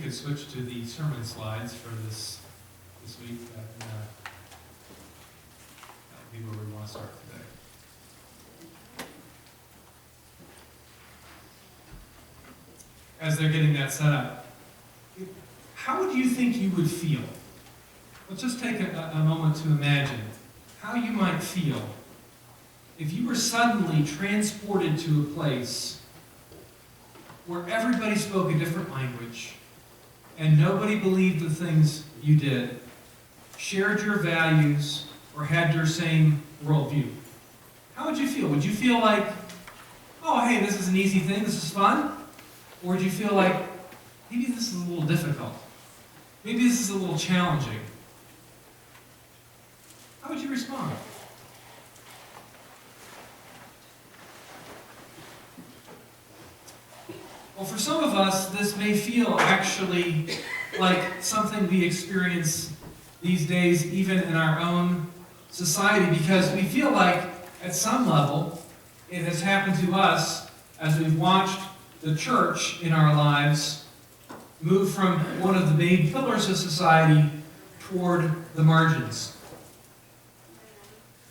could switch to the sermon slides for this week, that would be where we want to start today. As they're getting that set up, how would you think you would feel? Let's just take a moment to imagine how you might feel if you were suddenly transported to a place where everybody spoke a different language and nobody believed the things you did, shared your values, or had your same worldview. How would you feel? Would you feel like, oh, hey, this is an easy thing, this is fun? Or would you feel like, maybe this is a little difficult? Maybe this is a little challenging? How would you respond? Well, for some of us, this may feel actually like something we experience these days, even in our own society, because we feel like, at some level, it has happened to us as we've watched the church in our lives move from one of the main pillars of society toward the margins.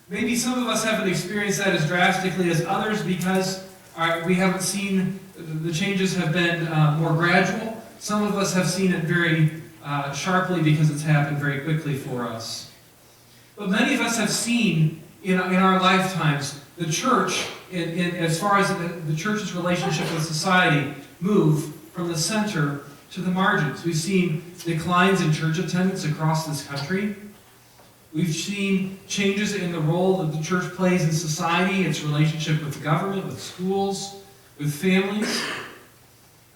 Maybe some of us haven't experienced that as drastically as others because we haven't seen, the changes have been more gradual. Some of us have seen it very sharply because it's happened very quickly for us. But many of us have seen in our lifetimes the church, as far as the church's relationship with society, move from the center to the margins. We've seen declines in church attendance across this country. We've seen changes in the role that the church plays in society, its relationship with the government, with schools, with families.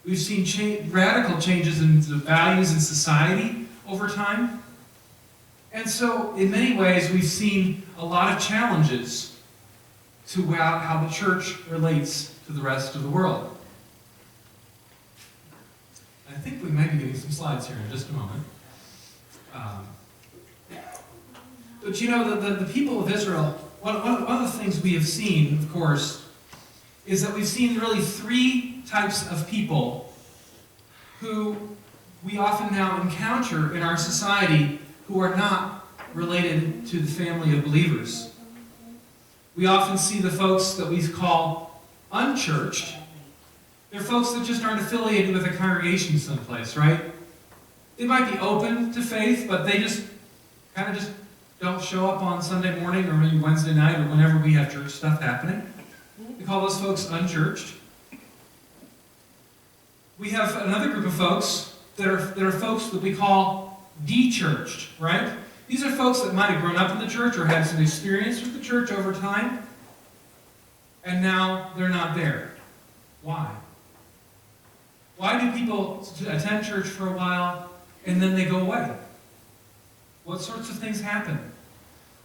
We've seen radical changes in the values in society over time. And so, in many ways, we've seen a lot of challenges to how the church relates to the rest of the world. I think we might be getting some slides here in just a moment. But you know, the people of Israel, one of the things we have seen, of course, is that we've seen really three types of people who we often now encounter in our society who are not related to the family of believers. We often see the folks that we call unchurched. They're folks that just aren't affiliated with a congregation someplace, right? They might be open to faith, but they just kind of don't show up on Sunday morning or maybe Wednesday night or whenever we have church stuff happening. We call those folks unchurched. We have another group of folks that are folks that we call de-churched, right? These are folks that might have grown up in the church or had some experience with the church over time, and now they're not there. Why? Why do people attend church for a while and then they go away? What sorts of things happen?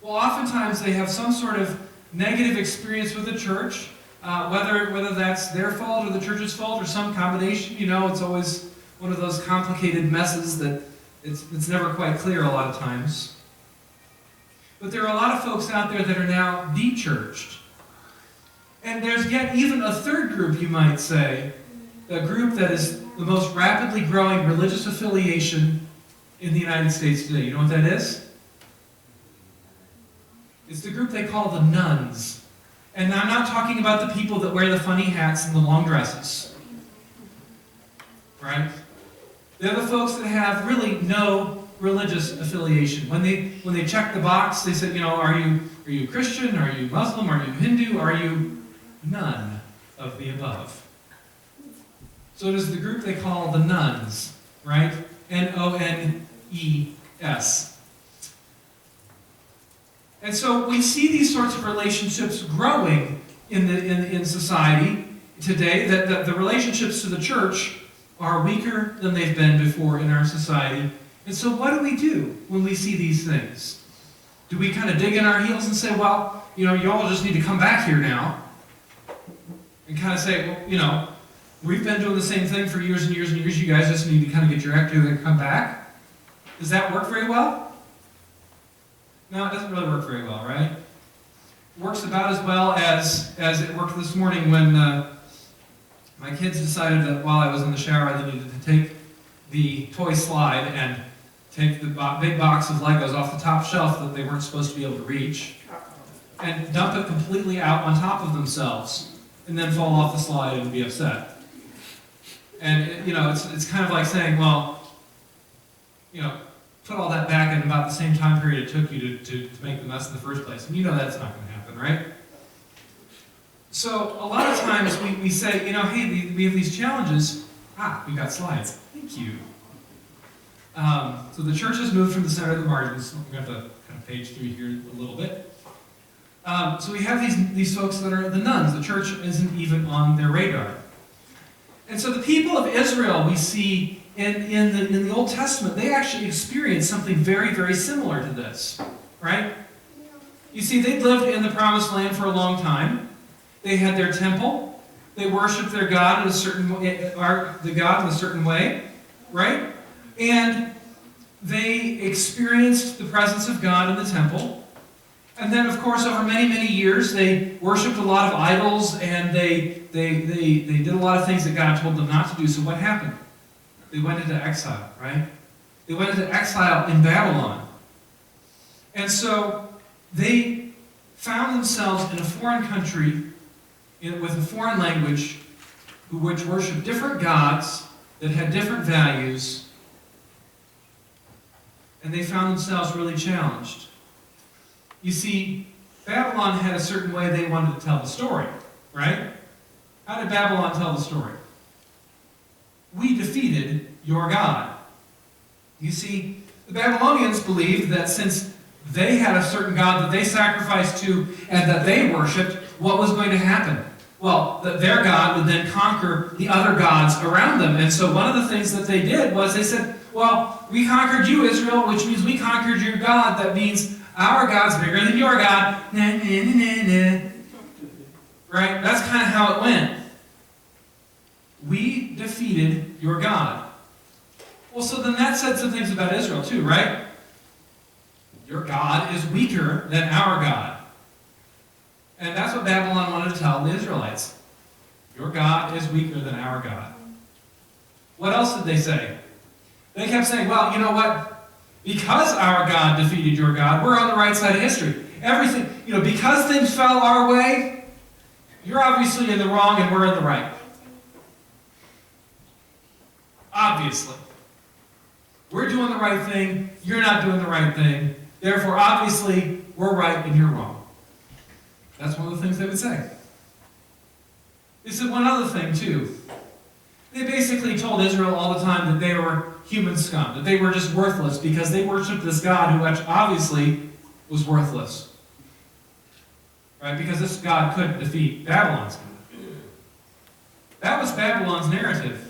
Well, oftentimes they have some sort of negative experience with the church, whether that's their fault or the church's fault or some combination. You know, it's always one of those complicated messes that it's never quite clear a lot of times. But there are a lot of folks out there that are now de-churched. And there's yet even a third group, you might say, a group that is the most rapidly growing religious affiliation in the United States today. You know what that is? It's the group they call the nuns. And I'm not talking about the people that wear the funny hats and the long dresses. Right? They're the folks that have really no religious affiliation. When they check the box, they say, you know, are you Christian? Are you Muslim? Are you Hindu? Are you none of the above? So it is the group they call the nuns, right? N-O-N-E-S. And so we see these sorts of relationships growing in society today, that the relationships to the church are weaker than they've been before in our society. And so what do we do when we see these things? Do we kind of dig in our heels and say, well, you know, y'all just need to come back here now? And kind of say, well, you know, we've been doing the same thing for years and years and years. You guys just need to kind of get your act together and come back. Does that work very well? No, it doesn't really work very well, right? It works about as well as it worked this morning when my kids decided that while I was in the shower, they needed to take the toy slide and take the big box of Legos off the top shelf that they weren't supposed to be able to reach, and dump it completely out on top of themselves, and then fall off the slide and be upset. And it's kind of like saying, well, put all that back in about the same time period it took you to make the mess in the first place. And that's not going to happen, right? So a lot of times we say, hey, we have these challenges. We got slides. Thank you. So the church has moved from the center to the margins. We're going to have to kind of page through here a little bit. So we have these folks that are the nuns. The church isn't even on their radar. And so the people of Israel we see in the Old Testament, they actually experienced something very, very similar to this, right? You see, they lived in the Promised Land for a long time. They had their temple. They worshipped their God in a certain way, right? And they experienced the presence of God in the temple. And then, of course, over many, many years, they worshipped a lot of idols, and they did a lot of things that God told them not to do. So what happened? They went into exile, right? They went into exile in Babylon. And so they found themselves in a foreign country with a foreign language, which worshiped different gods that had different values, and they found themselves really challenged. You see, Babylon had a certain way they wanted to tell the story, right? How did Babylon tell the story? We defeated your God. You see, the Babylonians believed that since they had a certain God that they sacrificed to and that they worshipped, what was going to happen? Well, that their God would then conquer the other gods around them. And so one of the things that they did was they said, well, we conquered you, Israel, which means we conquered your God. That means our God's bigger than your God. Nah, nah, nah, nah, nah. Right? That's kind of how it went. We defeated your God. Well, so then that said some things about Israel too, right? Your God is weaker than our God. And that's what Babylon wanted to tell the Israelites. Your God is weaker than our God. What else did they say? They kept saying, well, you know what? Because our God defeated your God, we're on the right side of history. Everything, because things fell our way, you're obviously in the wrong and we're in the right. Obviously. We're doing the right thing, you're not doing the right thing. Therefore, obviously, we're right and you're wrong. That's one of the things they would say. They said one other thing, too. They basically told Israel all the time that they were human scum, that they were just worthless because they worshipped this God who obviously was worthless. Right? Because this God couldn't defeat Babylon's God. That was Babylon's narrative.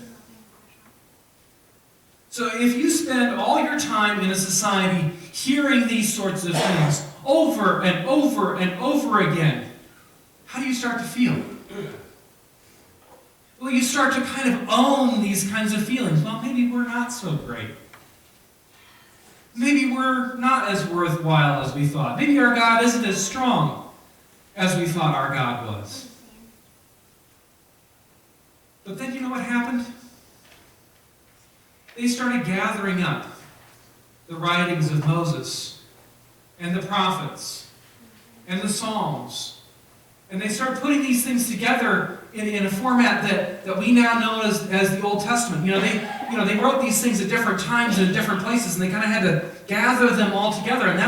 So if you spend all your time in a society hearing these sorts of things over and over and over again, how do you start to feel? Well, you start to kind of own these kinds of feelings. Well, maybe we're not so great. Maybe we're not as worthwhile as we thought. Maybe our God isn't as strong as we thought our God was. But then you know what happened? They started gathering up the writings of Moses and the prophets and the Psalms. And they started putting these things together in a format that we now know as the Old Testament. They wrote these things at different times and in different places, and they kind of had to gather them all together. And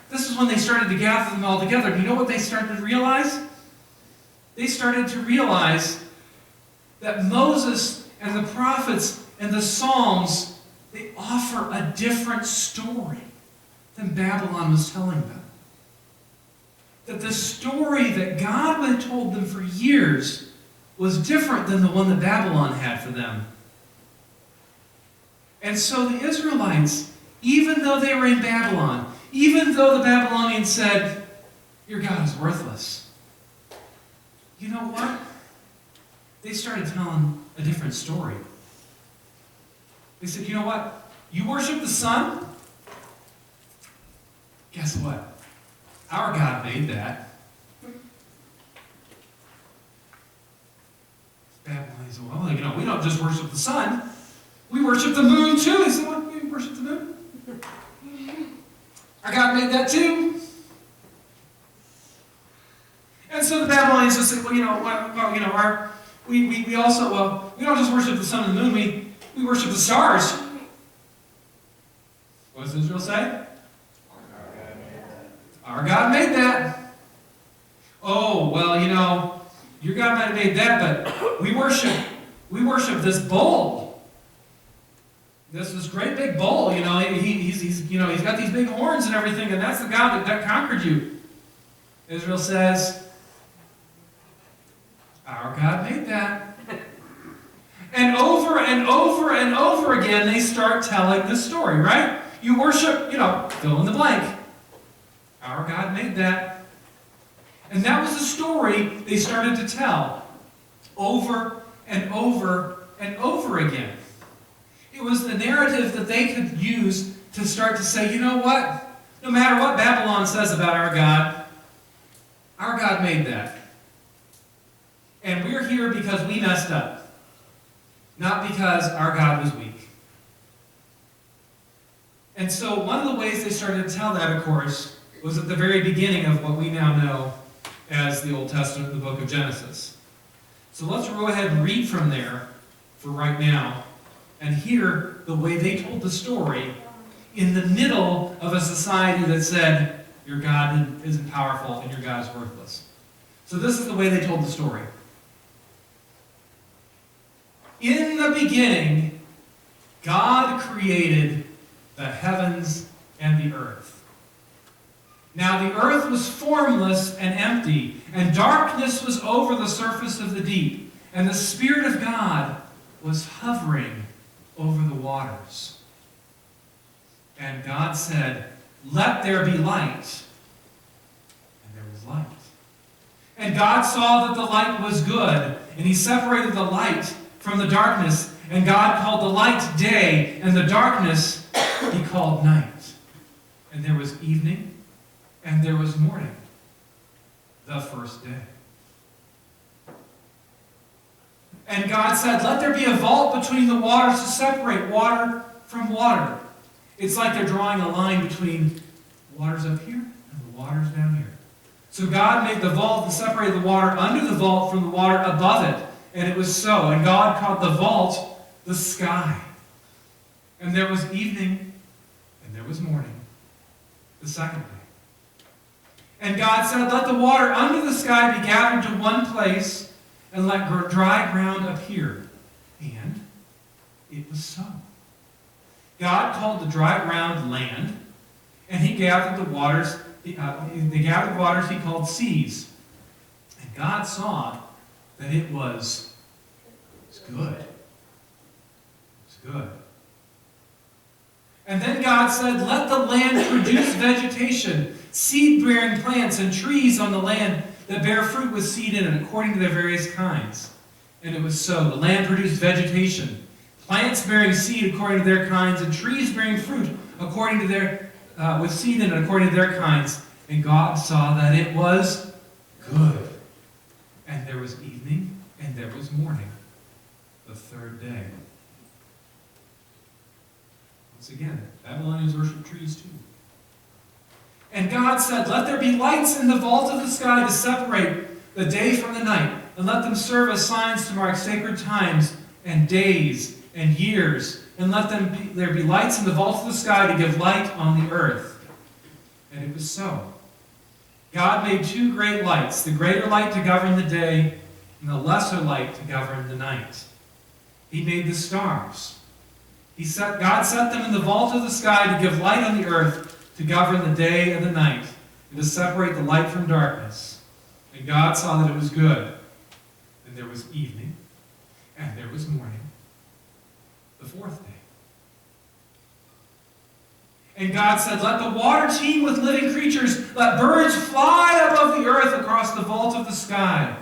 this is when they started to gather them all together. Do you know what they started to realize? They started to realize that Moses and the prophets and the Psalms, they offer a different story than Babylon was telling them. That the story that God had told them for years was different than the one that Babylon had for them. And so the Israelites, even though they were in Babylon, even though the Babylonians said, your God is worthless, you know what? They started telling a different story. They said, you know what? You worship the sun? Guess what? Our God made that. Babylonians said, well, we don't just worship the sun. We worship the moon too. He said, what? We worship the moon? Our God made that too. And so the Babylonians just say, we also, we don't just worship the sun and the moon, we worship the stars. What does Israel say? Our God made that. Oh, well, your God might have made that, but we worship this bull. This great big bull, he's got these big horns and everything, and that's the God that conquered you. Israel says, our God made that. And over and over and over again, they start telling this story, right? You worship, fill in the blank. Our God made that. And that was the story they started to tell over and over and over again. It was the narrative that they could use to start to say, you know what? No matter what Babylon says about our God made that. And we're here because we messed up. Not because our God was weak. And so one of the ways they started to tell that, of course, was at the very beginning of what we now know as the Old Testament, the book of Genesis. So let's go ahead and read from there for right now and hear the way they told the story in the middle of a society that said, your God isn't powerful and your God is worthless. So this is the way they told the story. In the beginning, God created the heavens and the earth. Now the earth was formless and empty, and darkness was over the surface of the deep, and the Spirit of God was hovering over the waters. And God said, let there be light. And there was light. And God saw that the light was good, and he separated the light from the darkness. And God called the light day, and the darkness he called night. And there was evening, and there was morning, the first day. And God said, let there be a vault between the waters to separate water from water. It's like they're drawing a line between waters up here and the waters down here. So God made the vault and separated the water under the vault from the water above it. And it was so. And God called the vault the sky. And there was evening, and there was morning, the second day. And God said, let the water under the sky be gathered to one place, and let dry ground appear. And it was so. God called the dry ground land, and he gathered the waters, he called seas. And God saw that it was good. It was good. And then God said, let the land produce vegetation, seed-bearing plants and trees on the land that bear fruit with seed in it, according to their various kinds. And it was so. The land produced vegetation, plants bearing seed according to their kinds, and trees bearing fruit according to their with seed in it, according to their kinds. And God saw that it was good. And there was evening, and there was morning, the third day. Once again, Babylonians worship trees too. And God said, let there be lights in the vault of the sky to separate the day from the night, and let them serve as signs to mark sacred times and days and years, and let there be lights in the vault of the sky to give light on the earth. And it was so. God made two great lights, the greater light to govern the day, and the lesser light to govern the night. He made the stars. God set them in the vault of the sky to give light on the earth, to govern the day and the night, and to separate the light from darkness. And God saw that it was good. And there was evening, and there was morning, the fourth day. And God said, let the water teem with living creatures, let birds fly above the earth across the vault of the sky.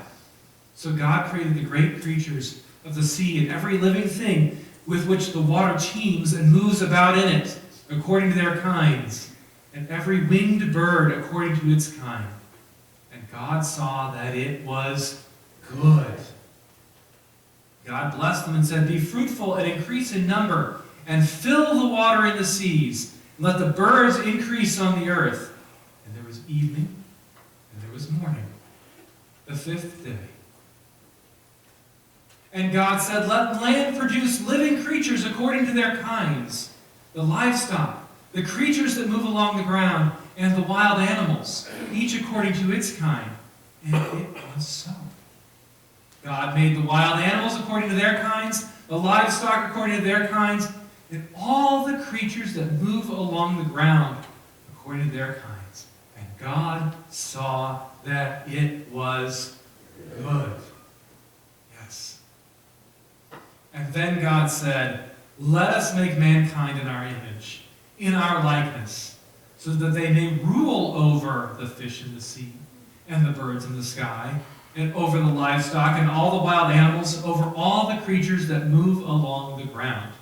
So God created the great creatures of the sea and every living thing with which the water teems and moves about in it, according to their kinds, and every winged bird according to its kind. And God saw that it was good. God blessed them and said, "Be fruitful and increase in number, and fill the water in the seas, and let the birds increase on the earth." And there was evening, and there was morning, the fifth day. And God said, "Let land produce living creatures according to their kinds, the livestock, the creatures that move along the ground, and the wild animals, each according to its kind." And it was so. God made the wild animals according to their kinds, the livestock according to their kinds, and all the creatures that move along the ground according to their kinds. And God saw that it was good. Yes. And then God said, "Let us make mankind in our image, in our likeness, so that they may rule over the fish in the sea, and the birds in the sky, and over the livestock, and all the wild animals, over all the creatures that move along the ground."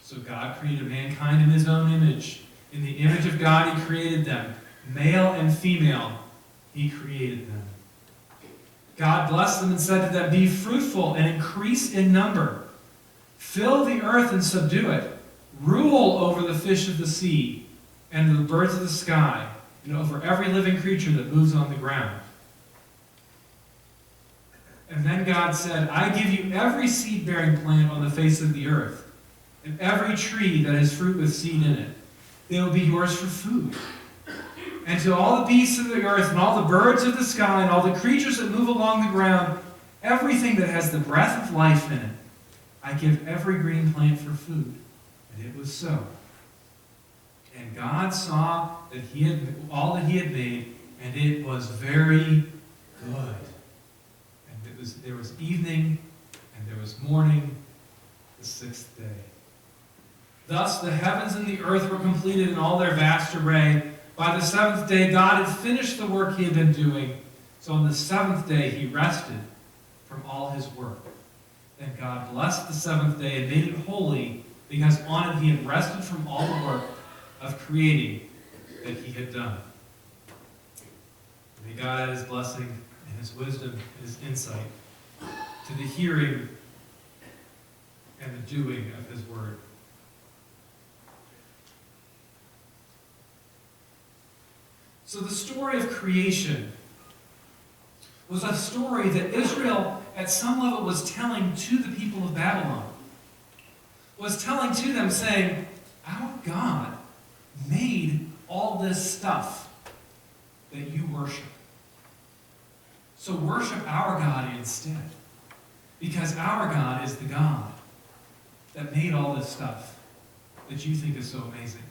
So God created mankind in his own image. In the image of God he created them. Male and female he created them. God blessed them and said to them, "Be fruitful and increase in number. Fill the earth and subdue it. Rule over the fish of the sea and the birds of the sky, and over every living creature that moves on the ground." And then God said, "I give you every seed-bearing plant on the face of the earth, and every tree that has fruit with seed in it. They will be yours for food. And to all the beasts of the earth, and all the birds of the sky, and all the creatures that move along the ground, everything that has the breath of life in it, I give every green plant for food." And it was so. And God saw that all that he had made, and it was very good. And there was evening, and there was morning, the sixth day. Thus the heavens and the earth were completed in all their vast array. By the seventh day God had finished the work he had been doing. So on the seventh day he rested from all his work. Then God blessed the seventh day and made it holy, because on it he had rested from all the work of creating that he had done. May God add his blessing and his wisdom and his insight to the hearing and the doing of his word. So the story of creation was a story that Israel at some level was telling to the people of Babylon. Was telling to them, saying, "Our God made all this stuff that you worship. So worship our God instead. Because our God is the God that made all this stuff that you think is so amazing.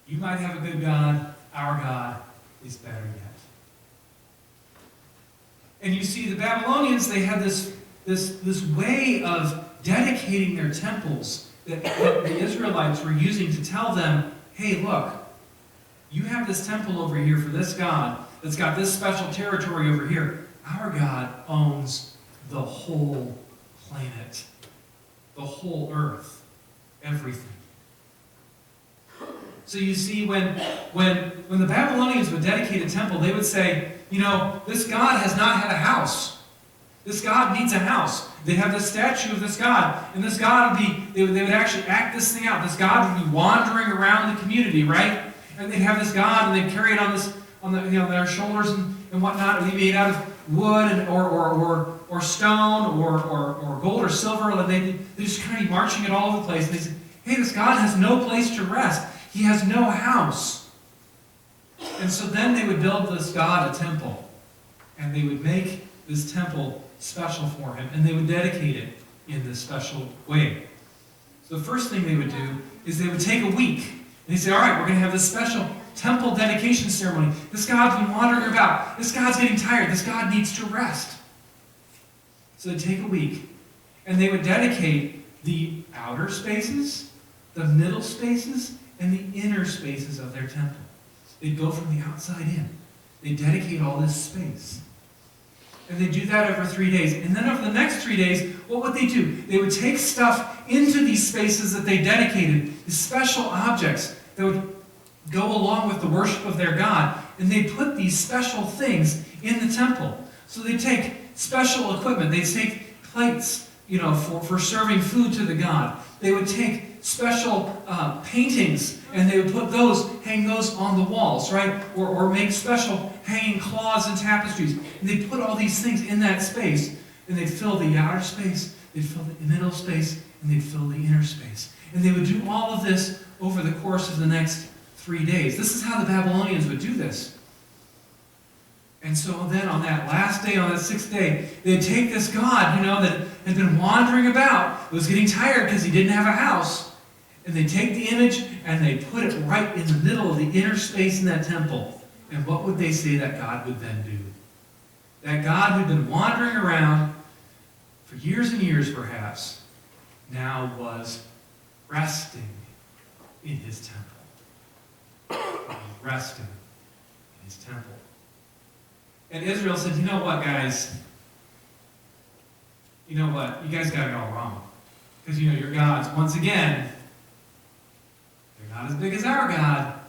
You might have a good God. Our God is better yet." And you see, the Babylonians, they had this way of dedicating their temples that the Israelites were using to tell them, "Hey, look, you have this temple over here for this God that's got this special territory over here. Our God owns the whole planet, the whole earth, everything." So you see, when the Babylonians would dedicate a temple, they would say, "This God has not had a house. This God needs a house." They'd have this statue of this God, and this God they would actually act this thing out. This God would be wandering around the community, right? And they'd have this God, and they'd carry it on their shoulders and whatnot. It'd be made out of wood or stone or gold or silver. And they'd just kind of be marching it all over the place. And they said, "Hey, this God has no place to rest. He has no house." And so then they would build this God a temple. And they would make this temple special for him. And they would dedicate it in this special way. So the first thing they would do is they would take a week. And they'd say, "All right, we're going to have this special temple dedication ceremony. This God's been wandering about. This God's getting tired. This God needs to rest." So they'd take a week. And they would dedicate the outer spaces, the middle spaces, and the inner spaces of their temple. They'd go from the outside in. They'd dedicate all this space. And they'd do that over 3 days. And then over the next 3 days, what would they do? They would take stuff into these spaces that they dedicated, these special objects that would go along with the worship of their God. And they'd put these special things in the temple. So they'd take special equipment. They'd take plates, for serving food to the god. They would take special paintings, and they would hang those on the walls, right? Or make special hanging cloths and tapestries. And they'd put all these things in that space, and they'd fill the outer space, they'd fill the middle space, and they'd fill the inner space. And they would do all of this over the course of the next 3 days. This is how the Babylonians would do this. And so then on that last day, on that 6th day, they'd take this god, that had been wandering about, was getting tired because he didn't have a house, and they'd take the image and they'd put it right in the middle of the inner space in that temple. And what would they say that god would then do? That god who'd been wandering around for years and years perhaps, now was resting in his temple. He was resting in his temple. And Israel said, you know what, guys? You know what? You guys got it all wrong. Because, your gods, once again, they're not as big as our God.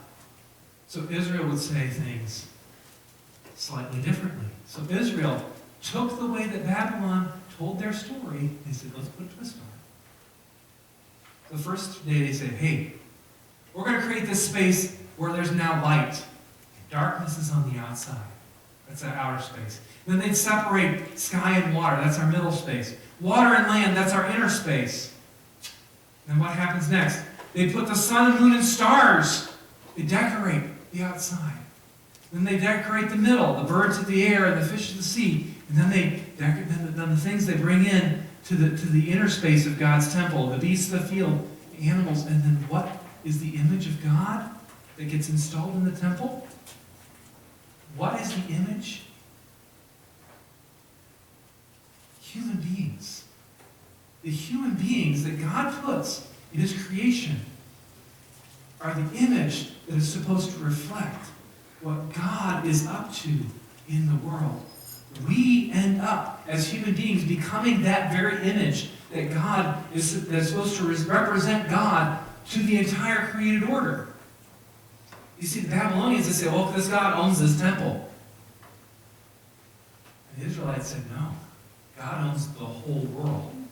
So Israel would say things slightly differently. So Israel took the way that Babylon told their story and said, let's put a twist on it. The first day they say, hey, we're going to create this space where there's now light. And darkness is on the outside. That's our outer space. Then they'd separate sky and water. That's our middle space. Water and land, that's our inner space. Then what happens next? They put the sun and moon and stars. They decorate the outside. Then they decorate the middle, the birds of the air and the fish of the sea. And then then the things they bring in to the inner space of God's temple, the beasts of the field, the animals. And then what is the image of God that gets installed in the temple? What is the image? Human beings. The human beings that God puts in his creation are the image that is supposed to reflect what God is up to in the world. We end up, as human beings, becoming that very image that God is that's supposed to represent God to the entire created order. You see, the Babylonians, they say, well, this God owns this temple. And the Israelites said, no, God owns the whole world. And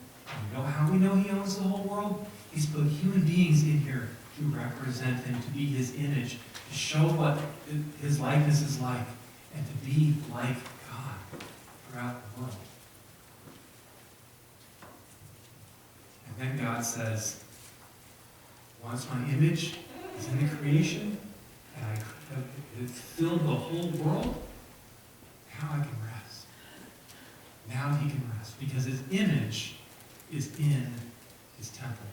you know how we know he owns the whole world? He's put human beings in here to represent him, to be his image, to show what his likeness is like, and to be like God throughout the world. And then God says, once my image is in the creation, and I have filled the whole world, now I can rest. Now he can rest, because his image is in his temple.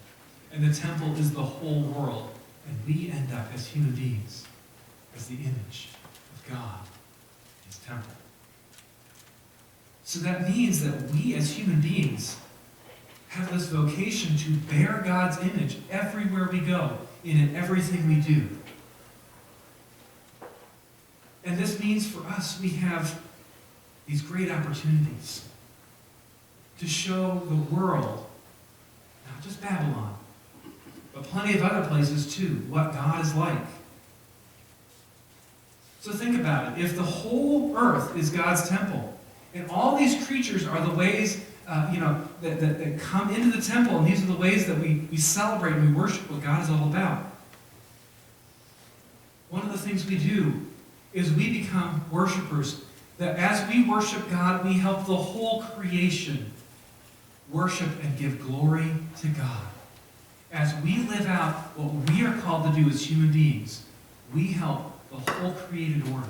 And the temple is the whole world. And we end up as human beings as the image of God, his temple. So that means that we as human beings have this vocation to bear God's image everywhere we go, in everything we do. And this means for us, we have these great opportunities to show the world, not just Babylon, but plenty of other places too, what God is like. So think about it. If the whole earth is God's temple, and all these creatures are the ways that come into the temple, and these are the ways that we celebrate and we worship what God is all about. One of the things we do is we become worshipers, that as we worship God, we help the whole creation worship and give glory to God. As we live out what we are called to do as human beings, we help the whole created order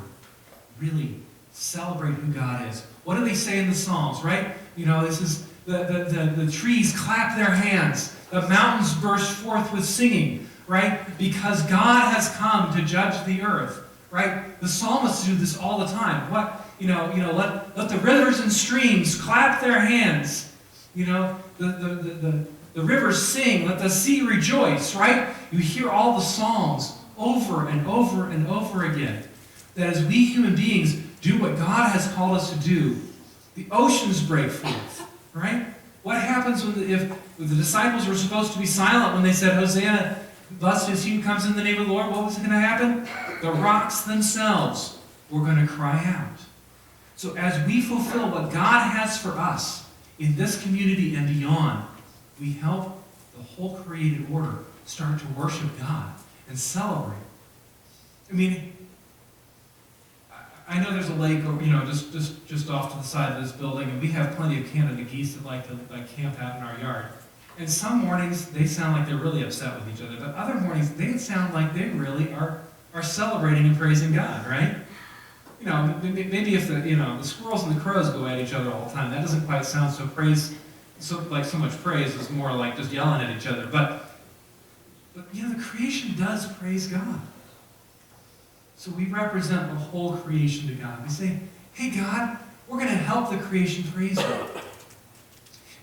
really celebrate who God is. What do they say in the Psalms, right? This is the trees clap their hands, the mountains burst forth with singing, right? Because God has come to judge the earth, right? The psalmists do this all the time. Let the rivers and streams clap their hands. The rivers sing, let the sea rejoice, right? You hear all the psalms over and over and over again. That as we human beings do what God has called us to do, the oceans break forth, right? What happens if the disciples were supposed to be silent when they said, Hosanna, blessed is he who comes in the name of the Lord? What was going to happen? The rocks themselves were going to cry out. So as we fulfill what God has for us in this community and beyond, we help the whole created order start to worship God and celebrate. I mean, I know there's a lake, just off to the side of this building, and we have plenty of Canada geese that like to camp out in our yard. And some mornings they sound like they're really upset with each other, but other mornings they sound like they really are celebrating and praising God, right? Maybe if the squirrels and the crows go at each other all the time, that doesn't quite sound so much praise. It's more like just yelling at each other. But the creation does praise God. So we represent the whole creation to God. We say, hey God, we're going to help the creation praise you.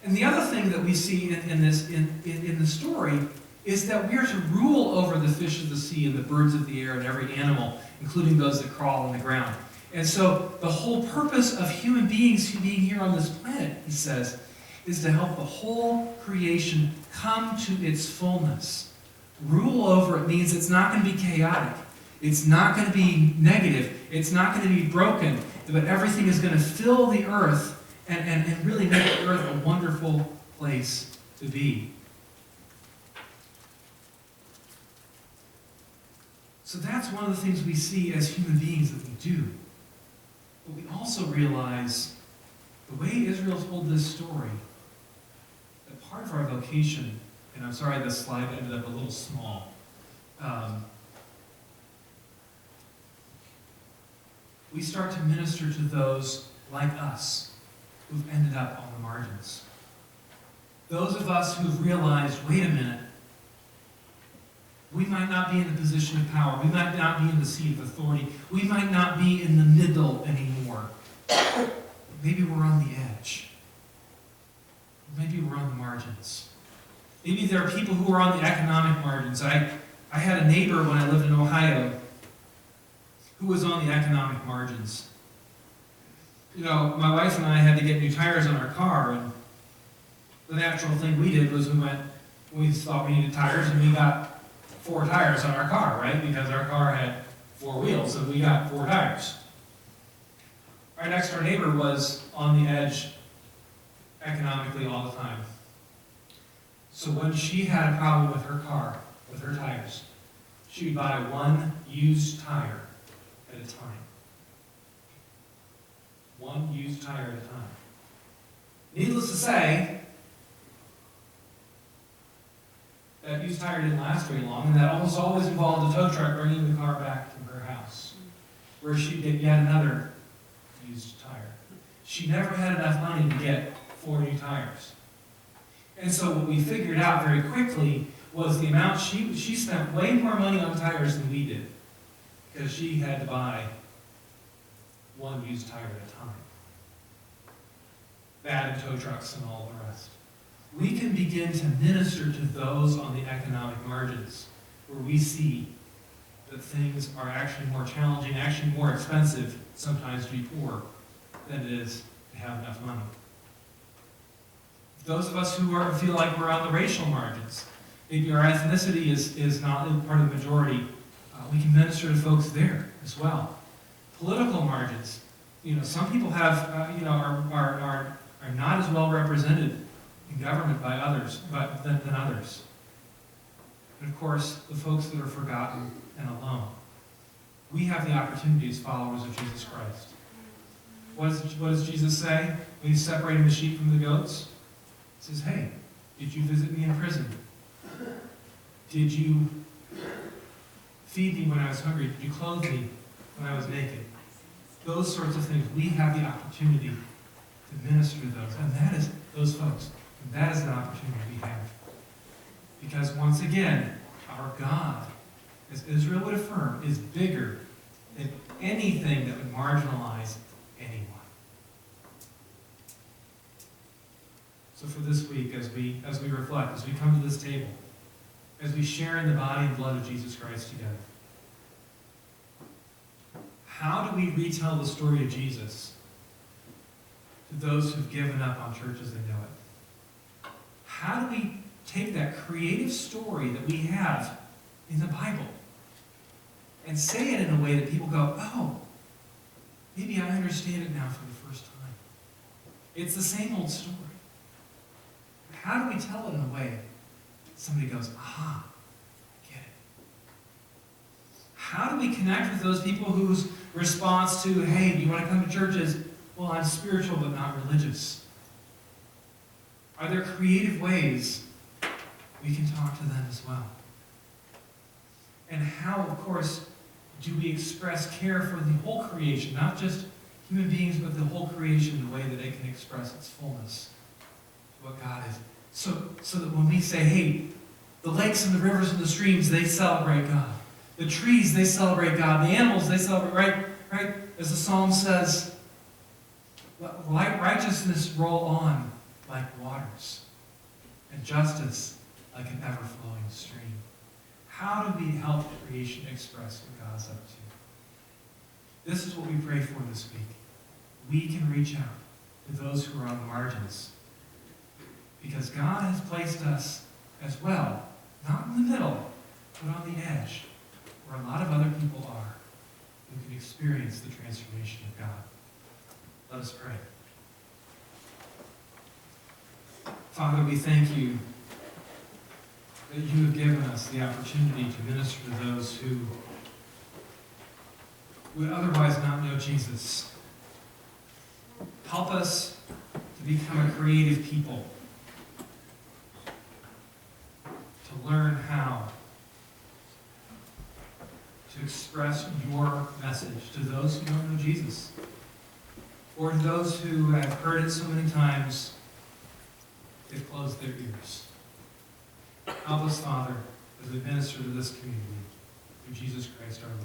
And the other thing that we see in the story is that we are to rule over the fish of the sea and the birds of the air and every animal, including those that crawl on the ground. And so the whole purpose of human beings being here on this planet, he says, is to help the whole creation come to its fullness. Rule over it means it's not going to be chaotic. It's not going to be negative. It's not going to be broken. But everything is going to fill the earth and really make the earth a wonderful place to be. So that's one of the things we see as human beings that we do. But we also realize the way Israel told this story, that part of our vocation, and I'm sorry this slide ended up a little small, we start to minister to those like us who've ended up on the margins. Those of us who've realized, wait a minute, we might not be in the position of power. We might not be in the seat of authority. We might not be in the middle anymore. Maybe we're on the edge. Maybe we're on the margins. Maybe there are people who are on the economic margins. I had a neighbor when I lived in Ohio who was on the economic margins. My wife and I had to get new tires on our car, and the natural thing we did was we thought we needed tires, and we got 4 tires on our car, right? Because our car had 4 wheels, so we got 4 tires. Our next door neighbor was on the edge economically all the time. So when she had a problem with her car, with her tires, she would buy 1 used tire at a time. 1 used tire at a time. Needless to say, that used tire didn't last very long, and that almost always involved a tow truck bringing the car back to her house, where she'd get yet another used tire. She never had enough money to get 4 new tires. And so what we figured out very quickly was the amount she spent way more money on tires than we did, because she had to buy 1 used tire at a time. That and tow trucks and all the rest. We can begin to minister to those on the economic margins where we see that things are actually more challenging, actually more expensive sometimes to be poor than it is to have enough money. Those of us who feel like we're on the racial margins, maybe our ethnicity is not part of the majority, we can minister to folks there as well. Political margins, some people have, are not as well represented in government by others, than others. And of course, the folks that are forgotten and alone. We have the opportunity as followers of Jesus Christ. What does Jesus say when he's separating the sheep from the goats? He says, hey, did you visit me in prison? Did you feed me when I was hungry? Did you clothe me when I was naked? Those sorts of things. We have the opportunity to minister to those. And that is those folks. And that is an opportunity we have. Because once again, our God, as Israel would affirm, is bigger than anything that would marginalize anyone. So for this week, as we reflect, as we come to this table, as we share in the body and blood of Jesus Christ together, how do we retell the story of Jesus to those who've given up on church as they know it? How do we take that creative story that we have in the Bible and say it in a way that people go, oh, maybe I understand it now for the first time. It's the same old story. How do we tell it in a way somebody goes, aha, I get it? How do we connect with those people whose response to, hey, do you want to come to church is, well, I'm spiritual but not religious? Are there creative ways we can talk to them as well? And how, of course, do we express care for the whole creation, not just human beings, but the whole creation, the way that it can express its fullness to what God is? So that when we say, hey, the lakes and the rivers and the streams, they celebrate God. The trees, they celebrate God. The animals, they celebrate, right? As the psalm says, let righteousness roll on like waters, and justice like an ever-flowing stream. How do we help creation express what God's up to? This is what we pray for this week. We can reach out to those who are on the margins, because God has placed us as well, not in the middle, but on the edge, where a lot of other people are, who can experience the transformation of God. Let us pray. Father, we thank you that you have given us the opportunity to minister to those who would otherwise not know Jesus. Help us to become a creative people, to learn how to express your message to those who don't know Jesus, or to those who have heard it so many times they've closed their ears. Help us, Father, as we minister to this community. Through Jesus Christ our Lord.